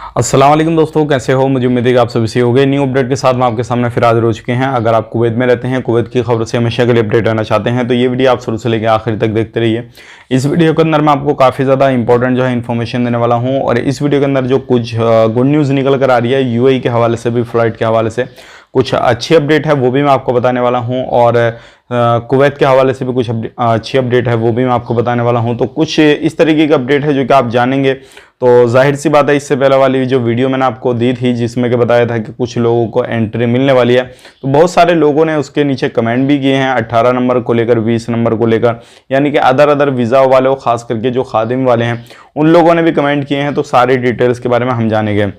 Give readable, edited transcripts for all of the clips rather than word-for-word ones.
अस्सलाम वालेकुम दोस्तों, कैसे हो। मुझे उम्मीद है कि आप सभी सही हो गए। न्यू अपडेट के साथ मैं आपके सामने फिर हाजिर हो चुके हैं। अगर आप कुवैत में रहते हैं, कुवैत की खबरों से हमेशा के लिए अपडेट रहना चाहते हैं तो ये वीडियो आप शुरू से लेकर आखिर तक देखते रहिए। इस वीडियो के अंदर मैं आपको काफ़ी ज़्यादा इंपॉर्टेंट जो है इन्फॉर्मेशन देने वाला हूँ और इस वीडियो के अंदर जो कुछ गुड न्यूज़ निकल कर आ रही है यूएई के हवाले से भी, फ्लाइट के हवाले से कुछ अच्छी अपडेट है वो भी मैं आपको बताने वाला हूँ और कुवैत के हवाले से भी कुछ अच्छी अपडेट है वो भी मैं आपको बताने वाला हूं। तो कुछ इस तरीके की अपडेट है जो कि आप जानेंगे तो जाहिर सी बात है, इससे पहले वाली जो वीडियो मैंने आपको दी थी जिसमें कि बताया था कि कुछ लोगों को एंट्री मिलने वाली है, तो बहुत सारे लोगों ने उसके नीचे कमेंट भी किए हैं 18 नंबर को लेकर, 20 नंबर को लेकर, यानी कि अदर वीज़ा वाले, खास करके जो खादिम वाले हैं उन लोगों ने भी कमेंट किए हैं। तो सारी डिटेल्स के बारे में हम जानेंगे।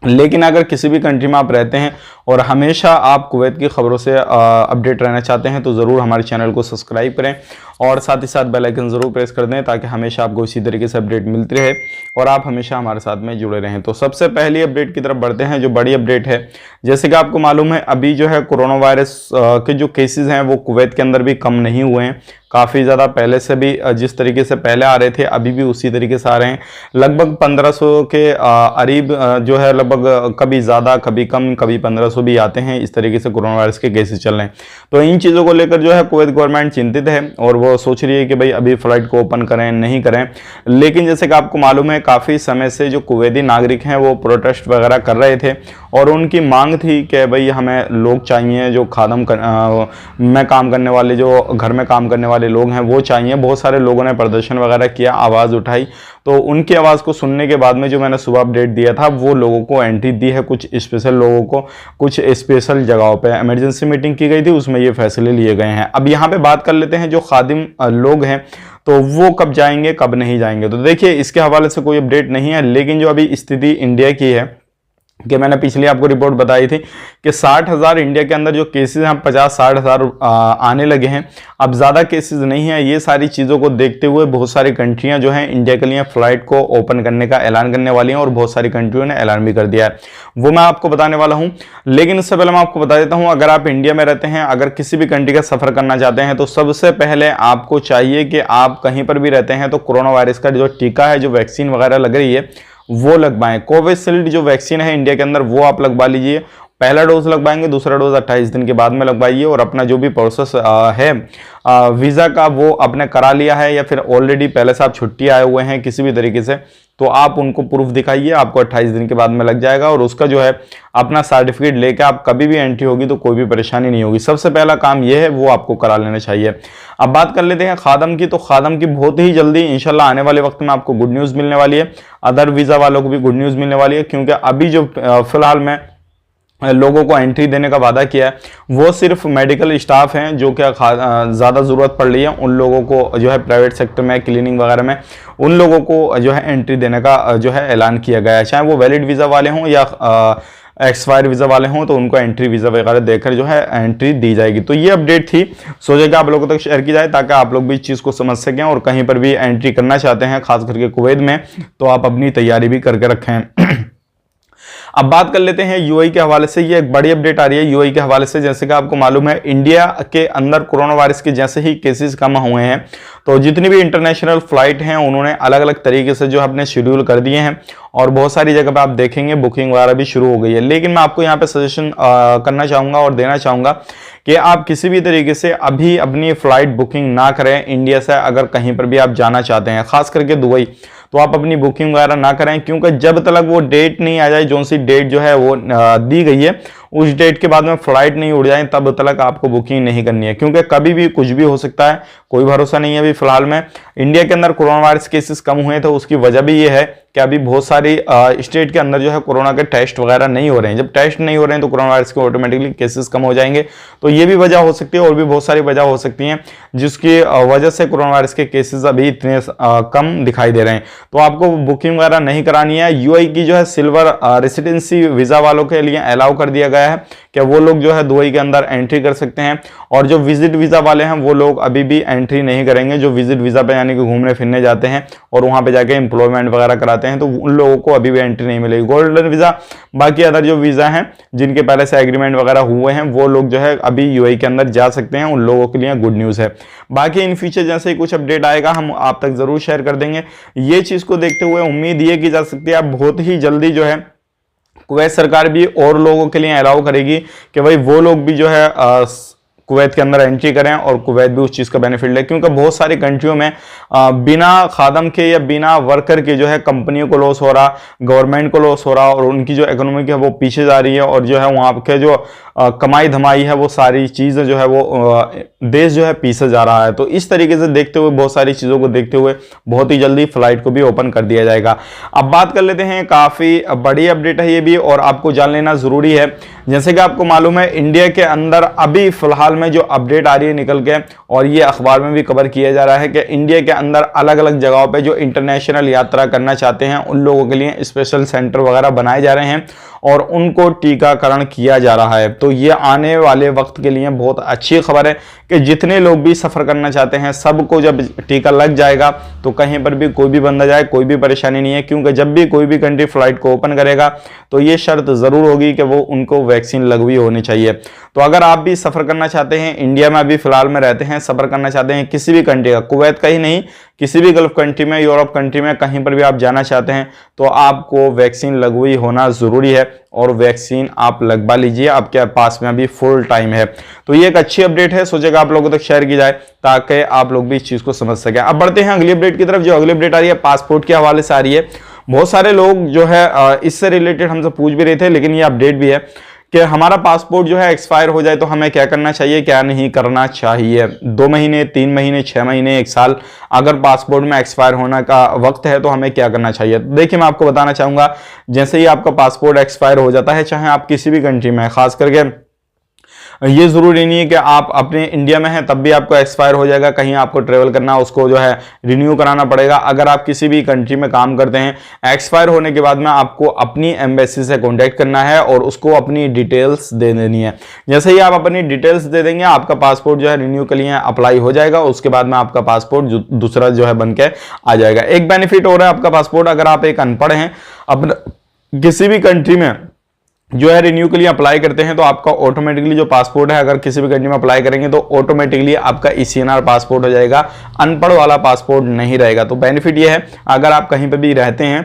लेकिन अगर किसी भी कंट्री में आप रहते हैं और हमेशा आप कुवैत की खबरों से अपडेट रहना चाहते हैं तो ज़रूर हमारे चैनल को सब्सक्राइब करें और साथ ही साथ बेल आइकन ज़रूर प्रेस कर दें ताकि हमेशा आपको इसी तरीके से अपडेट मिलती रहे और आप हमेशा हमारे साथ में जुड़े रहें। तो सबसे पहली अपडेट की तरफ बढ़ते हैं, जो बड़ी अपडेट है। जैसे कि आपको मालूम है, अभी जो है कोरोना वायरस के जो केसेस हैं वो कुवैत के अंदर भी कम नहीं हुए हैं। काफ़ी ज़्यादा पहले से भी जिस तरीके से पहले आ रहे थे अभी भी उसी तरीके से आ रहे हैं। लगभग 1500 के करीब जो है, लगभग कभी ज़्यादा कभी कम, कभी 1500 भी आते हैं। इस तरीके से कोरोना वायरस के केसेस चल रहे हैं। तो इन चीज़ों को लेकर जो है कुवैत गवर्नमेंट चिंतित है और वो सोच रही है कि भाई अभी फ्लाइट को ओपन करें नहीं करें। लेकिन जैसे कि आपको मालूम है, काफ़ी समय से जो कुवैती नागरिक हैं वो प्रोटेस्ट वगैरह कर रहे थे और उनकी मांग थी कि भाई हमें लोग चाहिए जो में काम करने वाले, जो घर में काम करने वाले लोग हैं वो चाहिए। बहुत सारे लोगों ने प्रदर्शन वगैरह किया, आवाज़ उठाई। तो उनकी आवाज़ को सुनने के बाद में जो मैंने सुबह अपडेट दिया था वो लोगों को एंट्री दी है, कुछ स्पेशल लोगों को कुछ स्पेशल जगहों पे इमरजेंसी मीटिंग की गई थी, उसमें ये फैसले लिए गए हैं। अब यहाँ पे बात कर लेते हैं जो खादिम लोग हैं तो वो कब जाएंगे कब नहीं जाएंगे। तो देखिए, इसके हवाले से कोई अपडेट नहीं है, लेकिन जो अभी स्थिति इंडिया की है कि मैंने पिछली आपको रिपोर्ट बताई थी कि 60,000 इंडिया के अंदर जो केसेस हैं 50-60 हज़ार आने लगे हैं। अब ज़्यादा केसेस नहीं है। ये सारी चीज़ों को देखते हुए बहुत सारी कंट्रियां जो हैं इंडिया के लिए फ़्लाइट को ओपन करने का ऐलान करने वाली हैं और बहुत सारी कंट्रियों ने ऐलान भी कर दिया है, वो मैं आपको बताने वाला हूँ। लेकिन इससे पहले मैं आपको बता देता हूँ, अगर आप इंडिया में रहते हैं, अगर किसी भी कंट्री का सफ़र करना चाहते हैं तो सबसे पहले आपको चाहिए कि आप कहीं पर भी रहते हैं तो कोरोना वायरस का जो टीका है, जो वैक्सीन वगैरह लग रही है वो लगवाएं। कोविशील्ड जो वैक्सीन है इंडिया के अंदर वो आप लगवा लीजिए। पहला डोज लगवाएंगे, दूसरा डोज 28 दिन के बाद में लगवाइए और अपना जो भी प्रोसेस है वीज़ा का वो आपने करा लिया है या फिर ऑलरेडी पहले से आप छुट्टी आए हुए हैं किसी भी तरीके से, तो आप उनको प्रूफ दिखाइए, आपको 28 दिन के बाद में लग जाएगा और उसका जो है अपना सर्टिफिकेट लेकर आप कभी भी एंट्री होगी तो कोई भी परेशानी नहीं होगी। सबसे पहला काम यह है वो आपको करा लेना चाहिए। अब बात कर लेते हैं खादम की। तो खादम की बहुत ही जल्दी इंशाल्लाह आने वाले वक्त में आपको गुड न्यूज़ मिलने वाली है। अदर वीज़ा वालों को भी गुड न्यूज़ मिलने वाली है, क्योंकि अभी जो फिलहाल में लोगों को एंट्री देने का वादा किया है वो सिर्फ मेडिकल स्टाफ हैं जो क्या ज़्यादा ज़रूरत पड़ रही है उन लोगों को जो है प्राइवेट सेक्टर में, क्लीनिंग वगैरह में, उन लोगों को जो है एंट्री देने का जो है ऐलान किया गया है। चाहे वो वैलिड वीज़ा वाले हों या एक्सपायर वीज़ा वाले हों तो उनको एंट्री वीज़ा वगैरह देकर जो है एंट्री दी जाएगी। तो ये अपडेट थी, सोचा कि आप लोगों तक शेयर की जाए ताकि आप लोग भी इस चीज़ को समझ सकें और कहीं पर भी एंट्री करना चाहते हैं खास करके कुवैत में तो आप अपनी तैयारी भी करके रखें। अब बात कर लेते हैं यूएई के हवाले से। ये एक बड़ी अपडेट आ रही है यूएई के हवाले से। जैसे कि आपको मालूम है, इंडिया के अंदर कोरोना वायरस के जैसे ही केसेस कम हुए हैं तो जितनी भी इंटरनेशनल फ्लाइट हैं उन्होंने अलग अलग तरीके से जो अपने शेड्यूल कर दिए हैं और बहुत सारी जगह पे आप देखेंगे बुकिंग वगैरह भी शुरू हो गई है। लेकिन मैं आपको यहाँ पे सजेशन करना चाहूँगा और देना चाहूँगा कि आप किसी भी तरीके से अभी अपनी फ़्लाइट बुकिंग ना करें इंडिया से। अगर कहीं पर भी आप जाना चाहते हैं, खास करके दुबई, तो आप अपनी बुकिंग वगैरह ना करें, क्योंकि जब तक वो डेट नहीं आ जाए, जो सी डेट जो है वो दी गई है उस डेट के बाद में फ्लाइट नहीं उड़ जाए तब तक आपको बुकिंग नहीं करनी है, क्योंकि कभी भी कुछ भी हो सकता है, कोई भरोसा नहीं है। अभी फिलहाल में इंडिया के अंदर कोरोना वायरस केसेस कम हुए तो उसकी वजह भी ये है कि अभी बहुत सारी स्टेट के अंदर जो है कोरोना के टेस्ट वगैरह नहीं हो रहे हैं। जब टेस्ट नहीं हो रहे हैं तो कोरोना वायरस के ऑटोमेटिकली केसेस कम हो जाएंगे। तो ये भी वजह हो सकती है और भी बहुत सारी वजह हो सकती हैं जिसकी वजह से कोरोना वायरस के केसेस अभी इतने कम दिखाई दे रहे हैं। तो आपको बुकिंग वगैरह नहीं करानी है। यूएई की जो है सिल्वर रेसिडेंसी वीज़ा वालों के लिए अलाउ कर दिया गया गया है कि वो लोग जो है दुबई के अंदर एंट्री कर सकते हैं, और जो विजिट वीज़ा वाले हैं वो लोग अभी भी एंट्री नहीं करेंगे। जो विजिट वीज़ा पे यानी कि घूमने फिरने जाते हैं और वहाँ पे जाके एम्प्लॉयमेंट वगैरह कराते हैं, तो उन लोगों को अभी भी एंट्री नहीं मिलेगी। गोल्डन वीज़ा, बाकी अदर जो वीज़ा हैं जिनके पहले से एग्रीमेंट वगैरह हुए हैं, वो लोग जो है अभी यूएई के अंदर जा सकते हैं। उन लोगों के लिए गुड न्यूज़ है। बाकी इन फ्यूचर जैसे ही कुछ अपडेट आएगा हम आप तक जरूर शेयर कर देंगे। ये चीज़ को देखते हुए उम्मीद ये की जा सकती है अब बहुत ही जल्दी जो है कुवैत सरकार भी और लोगों के लिए अलाउ करेगी कि भाई वो लोग भी जो है कुवैत के अंदर एंट्री करें और कुवैत भी उस चीज़ का बेनिफिट ले, क्योंकि बहुत सारी कंट्रियों में बिना खादम के या बिना वर्कर के जो है कंपनियों को लॉस हो रहा, गवर्नमेंट को लॉस हो रहा, और उनकी जो इकोनॉमी है वो पीछे जा रही है, और जो है वहाँ के जो कमाई धमाई है वो सारी चीज़ें जो है वो देश जो है पीछे जा रहा है। तो इस तरीके से देखते हुए, बहुत सारी चीज़ों को देखते हुए बहुत ही जल्दी फ्लाइट को भी ओपन कर दिया जाएगा। अब बात कर लेते हैं, काफ़ी बड़ी अपडेट है ये भी और आपको जान लेना ज़रूरी है। जैसे कि आपको मालूम है इंडिया के अंदर अभी फिलहाल में जो अपडेट आ रही है निकल के, और ये अखबार में भी कवर किया जा रहा है कि इंडिया के अंदर अलग अलग जगहों पे जो इंटरनेशनल यात्रा करना चाहते हैं उन लोगों के लिए स्पेशल सेंटर वगैरह बनाए जा रहे हैं और उनको टीकाकरण किया जा रहा है। तो ये आने वाले वक्त के लिए बहुत अच्छी खबर है कि जितने लोग भी सफ़र करना चाहते हैं सबको जब टीका लग जाएगा तो कहीं पर भी कोई भी बंदा जाए कोई भी परेशानी नहीं है, क्योंकि जब भी कोई भी कंट्री फ्लाइट को ओपन करेगा तो ये शर्त ज़रूर होगी कि वो उनको वैक्सीन लगवी होनी चाहिए। तो अगर आप भी सफ़र करना चाहते हैं, इंडिया में अभी फिलहाल में रहते हैं, सफ़र करना चाहते हैं किसी भी कंट्री का, कुवैत का ही नहीं किसी भी गल्फ कंट्री में, यूरोप कंट्री में, कहीं पर भी आप जाना चाहते हैं तो आपको वैक्सीन लगवी होना ज़रूरी है और वैक्सीन आप लगवा लीजिए। आपके पास में अभी फुल टाइम है। तो ये एक अच्छी अपडेट है, सोचेगा आप लोगों तक शेयर की जाए ताकि आप लोग भी इस चीज़ को समझ सकें। अब बढ़ते हैं अगली अपडेट की तरफ। जो अगली अपडेट आ रही है पासपोर्ट के हवाले से आ रही है। बहुत सारे लोग जो है इससे रिलेटेड हमसे पूछ भी रहे थे, लेकिन ये अपडेट भी है कि हमारा पासपोर्ट जो है एक्सपायर हो जाए तो हमें क्या करना चाहिए, क्या नहीं करना चाहिए। 2 महीने, 3 महीने, 6 महीने, 1 साल अगर पासपोर्ट में एक्सपायर होने का वक्त है तो हमें क्या करना चाहिए। देखिए मैं आपको बताना चाहूँगा, जैसे ही आपका पासपोर्ट एक्सपायर हो जाता है, चाहे आप किसी भी कंट्री में, खास करके ये जरूरी नहीं है कि आप अपने इंडिया में हैं तब भी आपको एक्सपायर हो जाएगा। कहीं आपको ट्रेवल करना, उसको जो है रिन्यू कराना पड़ेगा। अगर आप किसी भी कंट्री में काम करते हैं, एक्सपायर होने के बाद में आपको अपनी एम्बेसी से कांटेक्ट करना है और उसको अपनी डिटेल्स दे देनी है। जैसे ही आप अपनी डिटेल्स दे देंगे आपका पासपोर्ट जो है रिन्यू के लिए अप्लाई हो जाएगा। उसके बाद में आपका पासपोर्ट दूसरा जो है बन के आ जाएगा। एक बेनिफिट हो रहा है आपका पासपोर्ट, अगर आप एक अनपढ़ हैं, अपना किसी भी कंट्री में जो है रिन्यू के लिए अप्लाई करते हैं तो आपका ऑटोमेटिकली जो पासपोर्ट है, अगर किसी भी कंट्री में अप्लाई करेंगे तो ऑटोमेटिकली आपका ECNR पासपोर्ट हो जाएगा, अनपढ़ वाला पासपोर्ट नहीं रहेगा। तो बेनिफिट ये है, अगर आप कहीं पे भी रहते हैं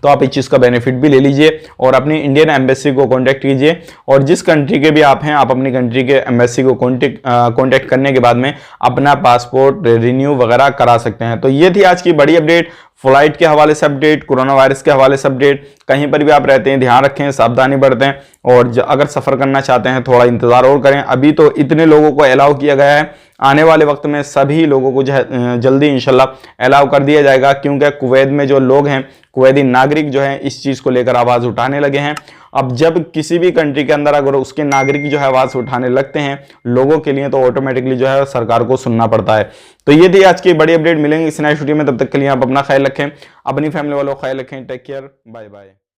तो आप इस चीज़ का बेनिफिट भी ले लीजिए और अपनी इंडियन एम्बेसी को कांटेक्ट कीजिए, और जिस कंट्री के भी आप हैं आप अपनी कंट्री के एम्बेसी को कांटेक्ट करने के बाद में अपना पासपोर्ट रिन्यू वगैरह करा सकते हैं। तो ये थी आज की बड़ी अपडेट, फ्लाइट के हवाले से अपडेट, कोरोना वायरस के हवाले से अपडेट। कहीं पर भी आप रहते हैं ध्यान रखें, सावधानी बरतें, और अगर सफ़र करना चाहते हैं थोड़ा इंतज़ार और करें। अभी तो इतने लोगों को अलाउ किया गया है, आने वाले वक्त में सभी लोगों को जो है जल्दी इंशाल्लाह अलाउ कर दिया जाएगा, क्योंकि कुवैत में जो लोग हैं, कुवैती नागरिक जो हैं इस चीज़ को लेकर आवाज़ उठाने लगे हैं। अब जब किसी भी कंट्री के अंदर अगर उसके नागरिक जो है आवाज़ उठाने लगते हैं लोगों के लिए, तो ऑटोमेटिकली जो है सरकार को सुनना पड़ता है। तो ये थी आज की बड़ी अपडेट। मिलेंगे इस नए वीडियो में, तब तक के लिए आप अपना ख्याल रखें, अपनी फैमिली वालों का ख्याल रखें। Take care, bye bye.